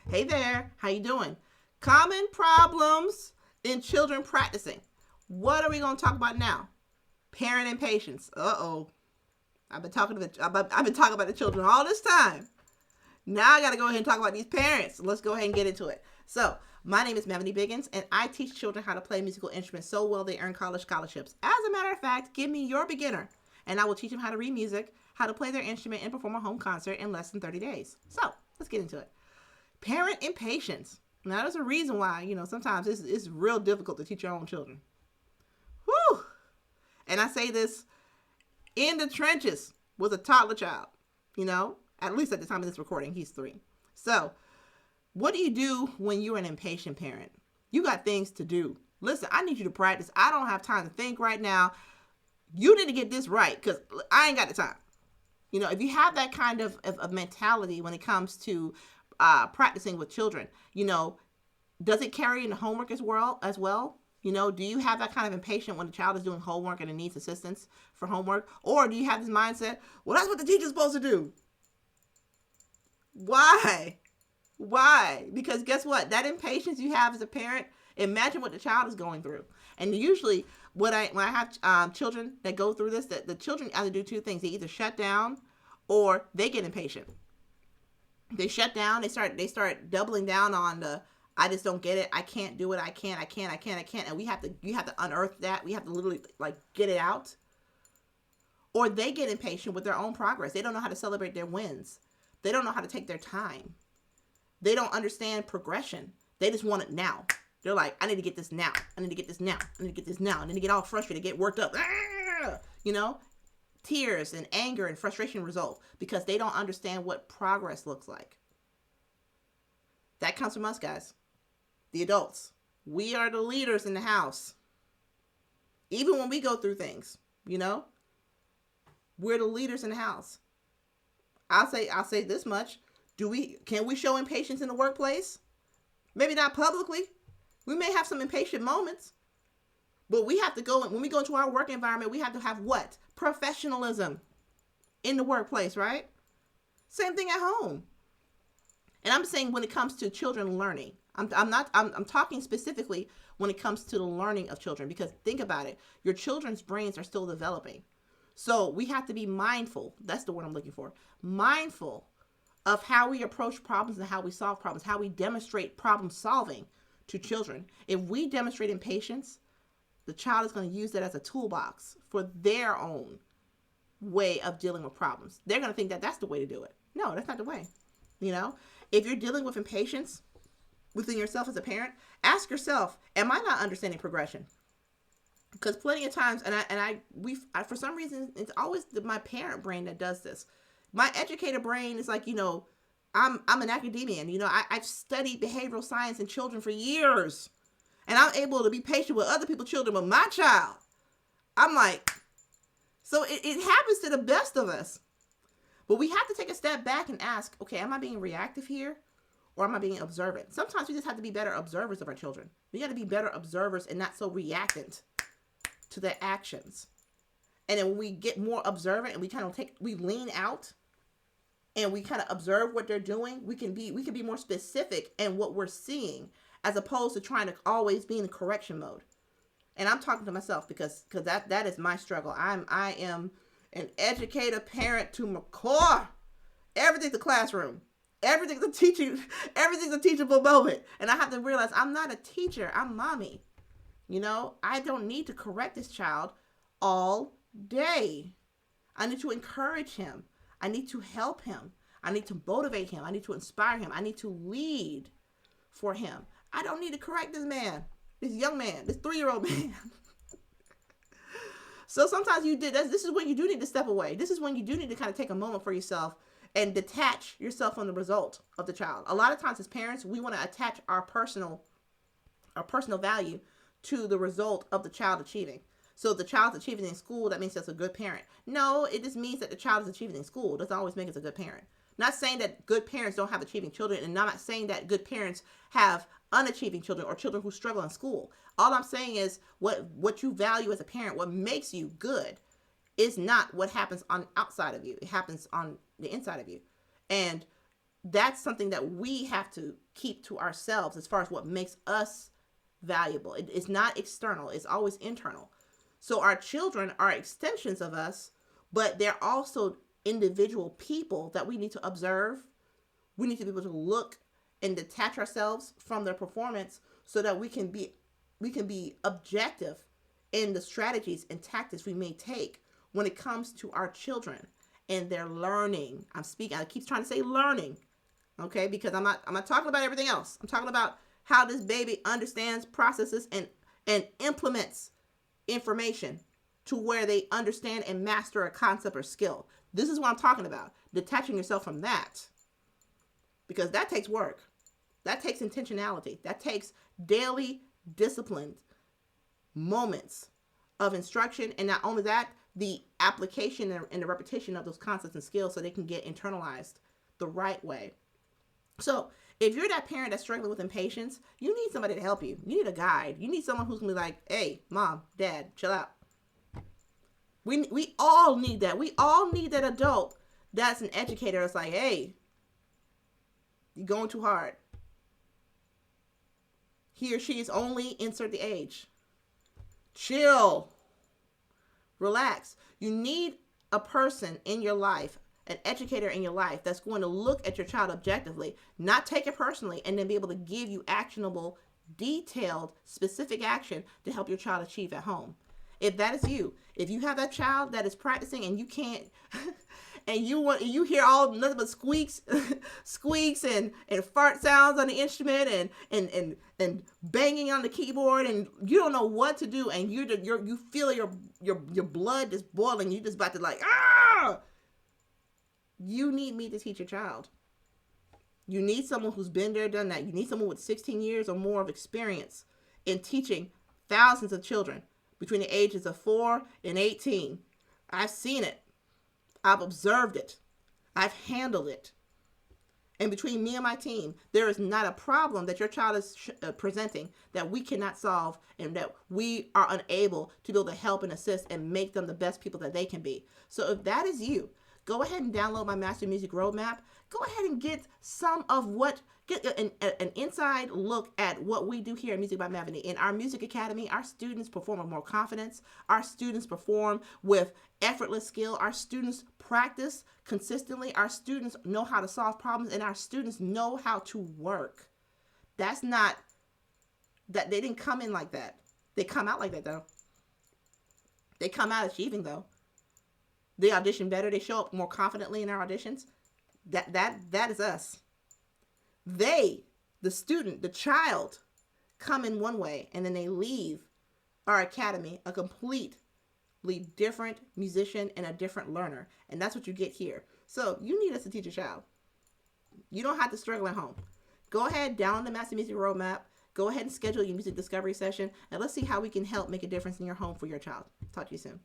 Hey there, how you doing? Common problems in children practicing. What are we going to talk about now? Parent impatience. Uh-oh. I've been talking about the children all this time. Now I got to go ahead and talk about these parents. Let's go ahead and get into it. So, my name is Melanie Biggins, and I teach children how to play musical instruments so well they earn college scholarships. As a matter of fact, give me your beginner, and I will teach them how to read music, how to play their instrument, and perform a home concert in less than 30 days. So, let's get into it. Parent impatience. Now, there's a reason why, sometimes it's real difficult to teach your own children. Whew. And I say this in the trenches with a toddler child, at least at the time of this recording, he's 3. So, what do you do when you're an impatient parent? You got things to do. Listen, I need you to practice. I don't have time to think right now. You need to get this right because I ain't got the time. If you have that kind of mentality when it comes to practicing with children, does it carry into homework as well? Do you have that kind of impatience when the child is doing homework and it needs assistance for homework? Or do you have this mindset, well, that's what the teacher's supposed to do? Why? Because guess what? That impatience you have as a parent, imagine what the child is going through. And usually when I have children that go through this, the children either do 2 things. They either shut down or they get impatient. They shut down. They start doubling down on the I just don't get it. I can't do it. I can't. And you have to unearth that. We have to literally get it out. Or they get impatient with their own progress. They don't know how to celebrate their wins. They don't know how to take their time. They don't understand progression. They just want it now. They're like, I need to get this now. I need to get this now. I need to get this now. And then they get all frustrated, get worked up. Tears and anger and frustration result because they don't understand what progress looks like. That comes from us, guys. The adults. We are the leaders in the house. Even when we go through things, we're the leaders in the house. I'll say this much. Can we show impatience in the workplace? Maybe not publicly. We may have some impatient moments. But we have to when we go into our work environment, we have to have what? Professionalism in the workplace, right? Same thing at home. And I'm saying when it comes to children learning, I'm talking specifically when it comes to the learning of children, because think about it. Your children's brains are still developing. So we have to be mindful. That's the word I'm looking for. Mindful of how we approach problems and how we solve problems, how we demonstrate problem solving to children. If we demonstrate impatience, the child is going to use that as a toolbox for their own way of dealing with problems. They're going to think that that's the way to do it. No, that's not the way. If you're dealing with impatience within yourself as a parent, ask yourself, am I not understanding progression? Because plenty of times, for some reason, it's always my parent brain that does this. My educator brain is like, I'm an academician. I've studied behavioral science in children for years. And I'm able to be patient with other people's children, but my child, I'm like, so it happens to the best of us. But we have to take a step back and ask, okay, am I being reactive here or am I being observant? Sometimes we just have to be better observers of our children. We got to be better observers and not so reactant to their actions. And then when we get more observant and we lean out and we kind of observe what they're doing, we can be more specific in what we're seeing, as opposed to trying to always be in correction mode. And I'm talking to myself because that is my struggle. I am an educator, parent to my core. Everything's a classroom. Everything's a teachable moment. And I have to realize I'm not a teacher. I'm mommy. I don't need to correct this child all day. I need to encourage him. I need to help him. I need to motivate him. I need to inspire him. I need to lead for him. I don't need to correct this man, this young man, this 3-year-old man. So sometimes this is when you do need to step away. This is when you do need to kind of take a moment for yourself and detach yourself from the result of the child. A lot of times as parents, we want to attach our personal value to the result of the child achieving. So if the child's achieving in school, that means that's a good parent. No, it just means that the child is achieving in school. It doesn't always make us a good parent. Not saying that good parents don't have achieving children, and I'm not saying that good parents have unachieving children or children who struggle in school. All I'm saying is what you value as a parent, what makes you good, is not what happens on outside of you. It happens on the inside of you. And that's something that we have to keep to ourselves as far as what makes us valuable. It's not external, it's always internal. So our children are extensions of us, but they're also individual people that we need to observe. We need to be able to look and detach ourselves from their performance so that we can be objective in the strategies and tactics we may take when it comes to our children and their learning. I keep trying to say learning, okay? Because I'm not talking about everything else. I'm talking about how this baby understands, processes, and implements information to where they understand and master a concept or skill. This is what I'm talking about. Detaching yourself from that. Because that takes work. That takes intentionality. That takes daily disciplined moments of instruction. And not only that, the application and the repetition of those concepts and skills so they can get internalized the right way. So if you're that parent that's struggling with impatience, you need somebody to help you. You need a guide. You need someone who's going to be like, hey, mom, dad, chill out. We all need that. We all need that adult that's an educator. It's like, hey, you're going too hard. He or she is only insert the age. Chill. Relax. You need a person in your life, an educator in your life that's going to look at your child objectively, not take it personally, and then be able to give you actionable, detailed, specific action to help your child achieve at home. If that is you, if you have that child that is practicing and you can't, and you hear all nothing but squeaks, squeaks and fart sounds on the instrument and banging on the keyboard, and you don't know what to do, and you feel your blood just boiling, you just about to like you need me to teach your child. You need someone who's been there, done that. You need someone with 16 years or more of experience in teaching thousands of children between the ages of 4 and 18. I've seen it. I've observed it. I've handled it. And between me and my team, there is not a problem that your child is presenting that we cannot solve and that we are unable to be able to help and assist and make them the best people that they can be. So if that is you, go ahead and download my Master Music Roadmap. Go ahead and get an inside look at what we do here at Music by Mavany. In our music academy, our students perform with more confidence. Our students perform with effortless skill. Our students practice consistently. Our students know how to solve problems, and our students know how to work. That's not that they didn't come in like that. They come out like that though. They come out achieving though. They audition better. They show up more confidently in our auditions. That is us. They, the student, the child, come in one way and then they leave our academy a completely different musician and a different learner. And that's what you get here. So you need us to teach a child. You don't have to struggle at home. Go ahead, download the Master Music Roadmap. Go ahead and schedule your music discovery session. And let's see how we can help make a difference in your home for your child. Talk to you soon.